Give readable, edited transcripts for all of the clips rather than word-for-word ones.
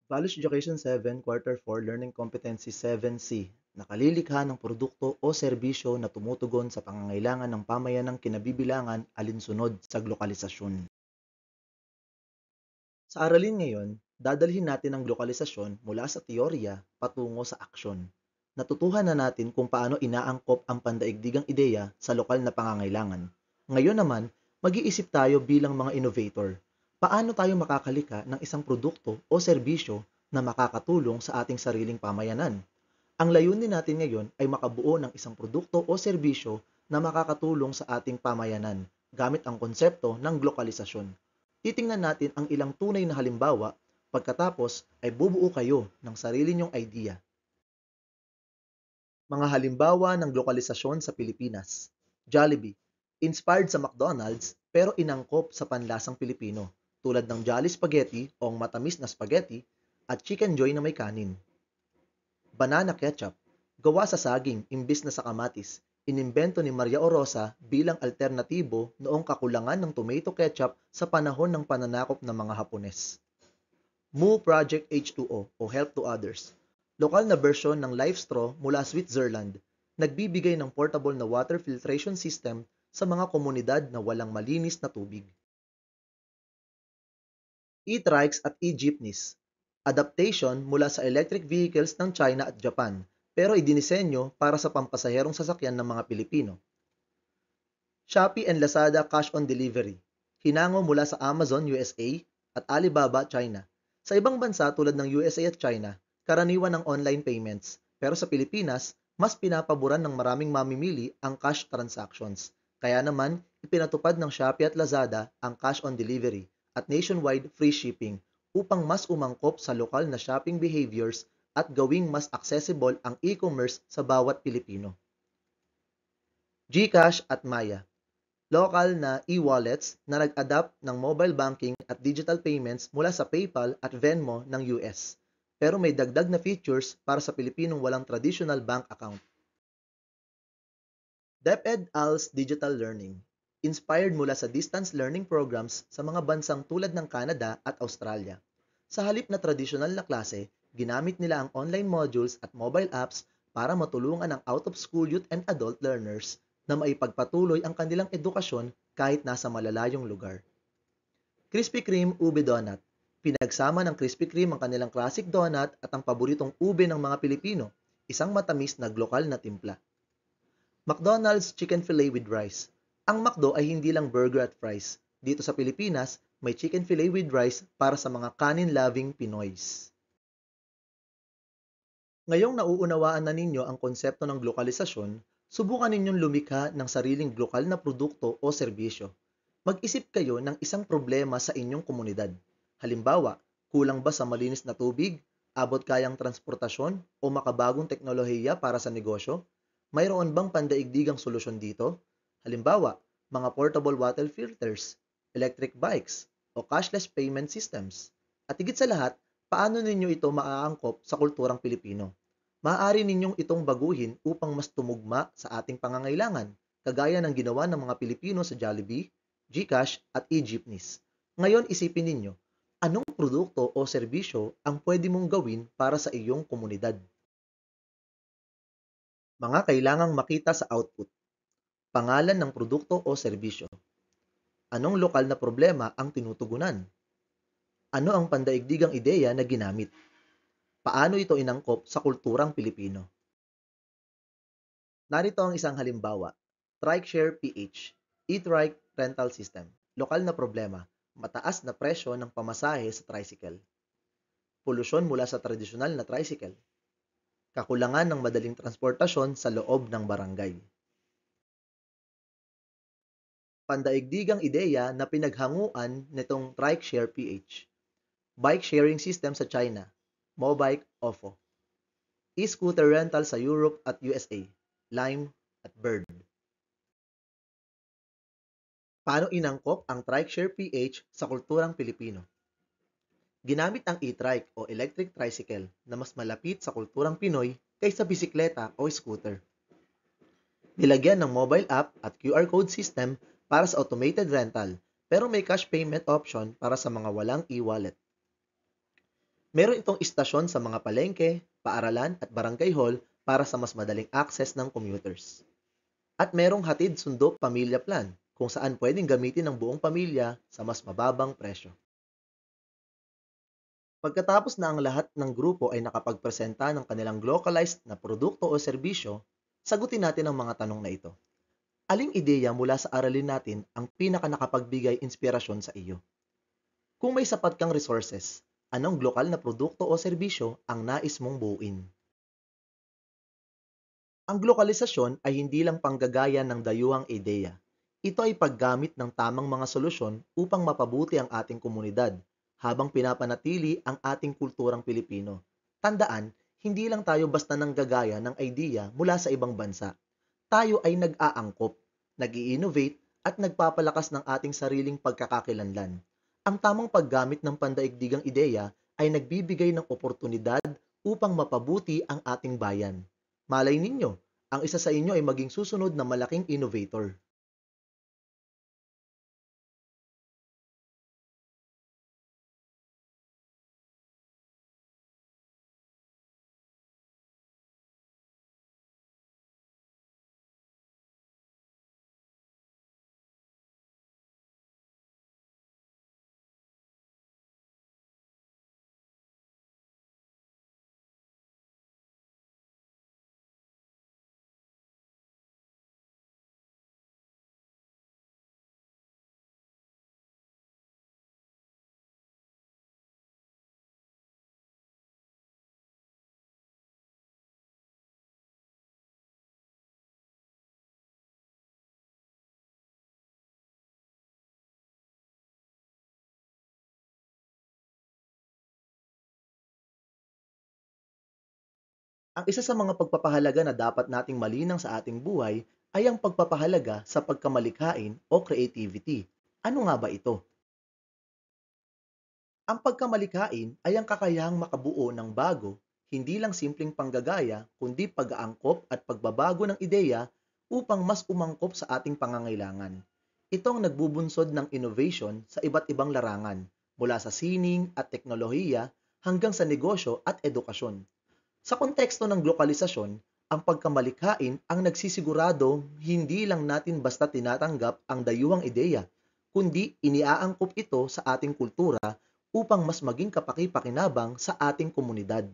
Values Education 7, Quarter 4, Learning Competency 7C, nakalilikha ng produkto o serbisyo na tumutugon sa pangangailangan ng pamayanang kinabibilangan alinsunod sa glokalisasyon. Sa aralin ngayon, dadalhin natin ang glokalisasyon mula sa teorya patungo sa aksyon. Natutuhan na natin kung paano inaangkop ang pandaigdigang ideya sa lokal na pangangailangan. Ngayon naman, mag-iisip tayo bilang mga innovator. Paano tayo makakalika ng isang produkto o serbisyo na makakatulong sa ating sariling pamayanan? Ang layunin natin ngayon ay makabuo ng isang produkto o serbisyo na makakatulong sa ating pamayanan gamit ang konsepto ng glokalisasyon. Titingnan natin ang ilang tunay na halimbawa, pagkatapos ay bubuo kayo ng sarili niyong idea. Mga halimbawa ng glokalisasyon sa Pilipinas. Jollibee, inspired sa McDonald's pero inangkop sa panlasang Pilipino, tulad ng Jolly Spaghetti o matamis na spaghetti at Chicken Joy na may kanin. Banana ketchup, gawa sa saging imbis na sa kamatis, inimbento ni Maria Orosa bilang alternatibo noong kakulangan ng tomato ketchup sa panahon ng pananakop ng mga Hapones. Moo Project H2O o Help to Others, lokal na bersyon ng Life Straw mula Switzerland, nagbibigay ng portable na water filtration system sa mga komunidad na walang malinis na tubig. E-trikes at e-jeepneys, adaptation mula sa electric vehicles ng China at Japan, pero idinisenyo para sa pampasaherong sasakyan ng mga Pilipino. Shopee and Lazada Cash on Delivery, hinango mula sa Amazon USA at Alibaba China. Sa ibang bansa tulad ng USA at China, karaniwan ng online payments, pero sa Pilipinas, mas pinapaboran ng maraming mamimili ang cash transactions. Kaya naman, ipinatupad ng Shopee at Lazada ang cash on delivery at nationwide free shipping upang mas umangkop sa lokal na shopping behaviors at gawing mas accessible ang e-commerce sa bawat Pilipino. GCash at Maya, lokal na e-wallets na nag-adapt ng mobile banking at digital payments mula sa PayPal at Venmo ng US, pero may dagdag na features para sa Pilipinong walang traditional bank account. DepEd ALS Digital Learning, inspired mula sa distance learning programs sa mga bansang tulad ng Canada at Australia. Sa halip na tradisyonal na klase, ginamit nila ang online modules at mobile apps para matulungan ang out-of-school youth and adult learners na maipagpatuloy ang kanilang edukasyon kahit nasa malalayong lugar. Krispy Kreme Ube Donut, pinagsama ng Krispy Kreme ang kanilang classic donut at ang paboritong ube ng mga Pilipino, isang matamis na lokal na timpla. McDonald's Chicken Filet with Rice. Ang McDo ay hindi lang burger at fries. Dito sa Pilipinas, may chicken filet with rice para sa mga kanin-loving Pinoys. Ngayong nauunawaan na ninyo ang konsepto ng glokalisasyon, subukan ninyong lumikha ng sariling lokal na produkto o serbisyo. Mag-isip kayo ng isang problema sa inyong komunidad. Halimbawa, kulang ba sa malinis na tubig, abot kayang transportasyon, o makabagong teknolohiya para sa negosyo? Mayroon bang pandaigdigang solusyon dito? Halimbawa, mga portable water filters, electric bikes, o cashless payment systems. At higit sa lahat, paano ninyo ito maaangkop sa kulturang Pilipino? Maaari ninyong itong baguhin upang mas tumugma sa ating pangangailangan, kagaya ng ginawa ng mga Pilipino sa Jollibee, GCash at e-jeepneys. Ngayon isipin ninyo, anong produkto o serbisyo ang pwede mong gawin para sa iyong komunidad? Mga kailangang makita sa output. Pangalan ng produkto o serbisyo. Anong lokal na problema ang tinutugunan? Ano ang pandaigdigang ideya na ginamit? Paano ito inangkop sa kulturang Pilipino? Narito ang isang halimbawa. TrikeShare PH, e-trike rental system. Lokal na problema, mataas na presyo ng pamasahe sa tricycle. Polusyon mula sa tradisyonal na tricycle. Kakulangan ng madaling transportasyon sa loob ng barangay. Pandaigdigang ideya na pinaghanguan nitong TrikeShare PH. Bike sharing system sa China, Mobike OFO. E-scooter rental sa Europe at USA, Lime at Bird. Paano inangkop ang TrikeShare PH sa kulturang Pilipino? Ginamit ang e-trike o electric tricycle na mas malapit sa kulturang Pinoy kaysa bisikleta o scooter. Nilagyan ng mobile app at QR code system para sa automated rental, pero may cash payment option para sa mga walang e-wallet. Meron itong istasyon sa mga palengke, paaralan at barangay hall para sa mas madaling access ng commuters. At merong hatid sundo pamilya plan kung saan pwedeng gamitin ng buong pamilya sa mas mababang presyo. Pagkatapos na ang lahat ng grupo ay nakapagpresenta ng kanilang localized na produkto o serbisyo, sagutin natin ang mga tanong na ito. Aling ideya mula sa aralin natin ang pinaka nakapagbigay inspirasyon sa iyo? Kung may sapat kang resources, anong lokal na produkto o serbisyo ang nais mong buuin? Ang glokalisasyon ay hindi lang panggagaya ng dayuhang ideya. Ito ay paggamit ng tamang mga solusyon upang mapabuti ang ating komunidad habang pinapanatili ang ating kulturang Pilipino. Tandaan, hindi lang tayo basta nanggagaya ng idea mula sa ibang bansa. Tayo ay nag-aangkop, nag-i-innovate at nagpapalakas ng ating sariling pagkakakilanlan. Ang tamang paggamit ng pandaigdigang ideya ay nagbibigay ng oportunidad upang mapabuti ang ating bayan. Malay ninyo, ang isa sa inyo ay maging susunod na malaking innovator. Ang isa sa mga pagpapahalaga na dapat nating malinang sa ating buhay ay ang pagpapahalaga sa pagkamalikhain o creativity. Ano nga ba ito? Ang pagkamalikhain ay ang kakayahang makabuo ng bago, hindi lang simpleng panggagaya, kundi pag-aangkop at pagbabago ng ideya upang mas umangkop sa ating pangangailangan. Ito ang nagbubunsod ng innovation sa iba't ibang larangan, mula sa sining at teknolohiya hanggang sa negosyo at edukasyon. Sa konteksto ng globalisasyon, ang pagkamalikhain ang nagsisigurado hindi lang natin basta tinatanggap ang dayuhang ideya, kundi iniaangkop ito sa ating kultura upang mas maging kapaki-pakinabang sa ating komunidad.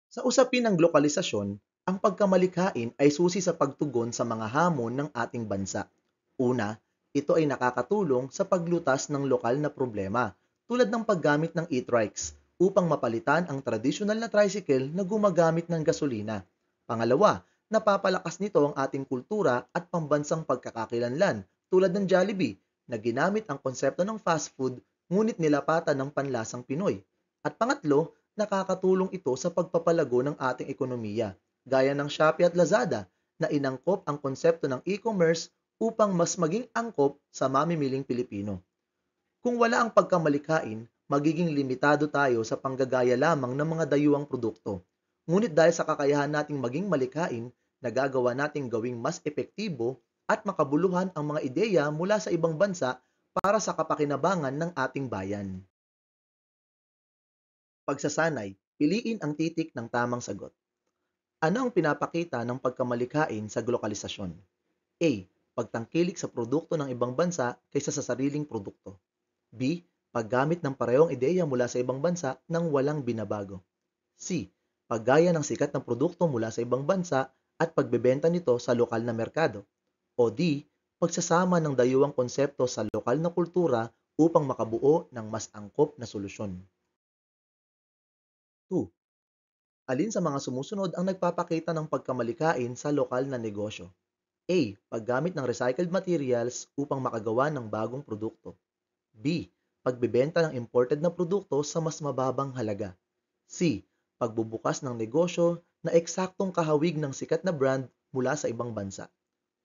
Sa usapin ng globalisasyon, ang pagkamalikhain ay susi sa pagtugon sa mga hamon ng ating bansa. Una, ito ay nakakatulong sa paglutas ng lokal na problema tulad ng paggamit ng e-trikes upang mapalitan ang tradisyonal na tricycle na gumagamit ng gasolina. Pangalawa, napapalakas nito ang ating kultura at pambansang pagkakakilanlan tulad ng Jollibee na ginamit ang konsepto ng fast food ngunit nilapatan ng panlasang Pinoy. At pangatlo, nakakatulong ito sa pagpapalago ng ating ekonomiya, gaya ng Shopee at Lazada na inangkop ang konsepto ng e-commerce upang mas maging angkop sa mamimiling Pilipino. Kung wala ang pagkamalikhain, magiging limitado tayo sa panggagaya lamang ng mga dayuhang produkto. Ngunit dahil sa kakayahan nating maging malikhain, nagagawa nating gawing mas epektibo at makabuluhan ang mga ideya mula sa ibang bansa para sa kapakinabangan ng ating bayan. Pagsasanay, piliin ang titik ng tamang sagot. Ano ang pinapakita ng pagkamalikhain sa glokalisasyon? A. Pagtangkilik sa produkto ng ibang bansa kaysa sa sariling produkto. B. Paggamit ng parehong ideya mula sa ibang bansa nang walang binabago. C. Paggaya ng sikat na produkto mula sa ibang bansa at pagbebenta nito sa lokal na merkado. O D. Pagsasama ng dayuhang konsepto sa lokal na kultura upang makabuo ng mas angkop na solusyon. 2. Alin sa mga sumusunod ang nagpapakita ng pagkamalikain sa lokal na negosyo? A. Paggamit ng recycled materials upang makagawa ng bagong produkto. B. Pagbebenta ng imported na produkto sa mas mababang halaga. C. Pagbubukas ng negosyo na eksaktong kahawig ng sikat na brand mula sa ibang bansa.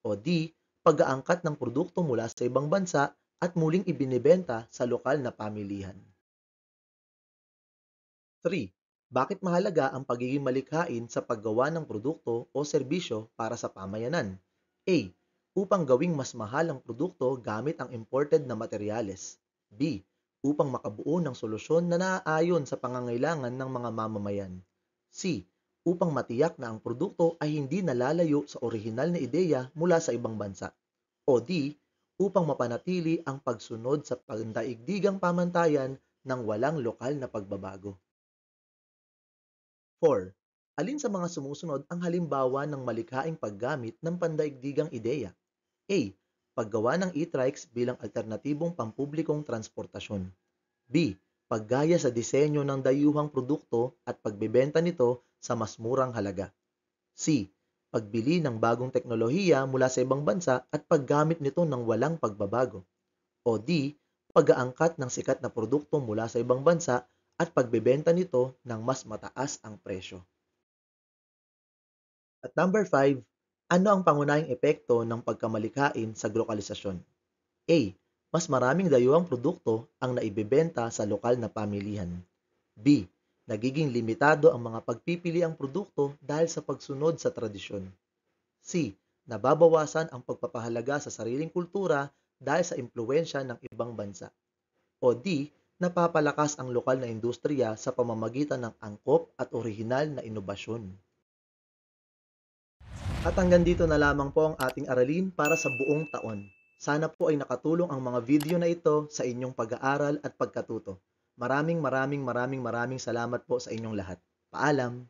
O D. Pag-aangkat ng produkto mula sa ibang bansa at muling ibinebenta sa lokal na pamilihan. 3. Bakit mahalaga ang pagiging malikhain sa paggawa ng produkto o serbisyo para sa pamayanan? A. Upang gawing mas mahal ang produkto gamit ang imported na materyales. B. upang makabuo ng solusyon na naaayon sa pangangailangan ng mga mamamayan. C. Upang matiyak na ang produkto ay hindi nalalayo sa orihinal na ideya mula sa ibang bansa. O D. Upang mapanatili ang pagsunod sa pandaigdigang pamantayan ng walang lokal na pagbabago. 4. Alin sa mga sumusunod ang halimbawa ng malikhaing paggamit ng pandaigdigang ideya? A. Paggawa ng e-trikes bilang alternatibong pampublikong transportasyon. B. Paggaya sa disenyo ng dayuhang produkto at pagbebenta nito sa mas murang halaga. C. Pagbili ng bagong teknolohiya mula sa ibang bansa at paggamit nito ng walang pagbabago. O D. Pag-aangkat ng sikat na produkto mula sa ibang bansa at pagbebenta nito ng mas mataas ang presyo. At number 5, ano ang pangunahing epekto ng pagkamalikhain sa glokalisasyon? A. Mas maraming dayuhang produkto ang naibebenta sa lokal na pamilihan. B. Nagiging limitado ang mga pagpipili ang produkto dahil sa pagsunod sa tradisyon. C. Nababawasan ang pagpapahalaga sa sariling kultura dahil sa impluensya ng ibang bansa. O D. Napapalakas ang lokal na industriya sa pamamagitan ng angkop at orihinal na inobasyon. At hanggang dito na lamang po ang ating aralin para sa buong taon. Sana po ay nakatulong ang mga video na ito sa inyong pag-aaral at pagkatuto. Maraming salamat po sa inyong lahat. Paalam!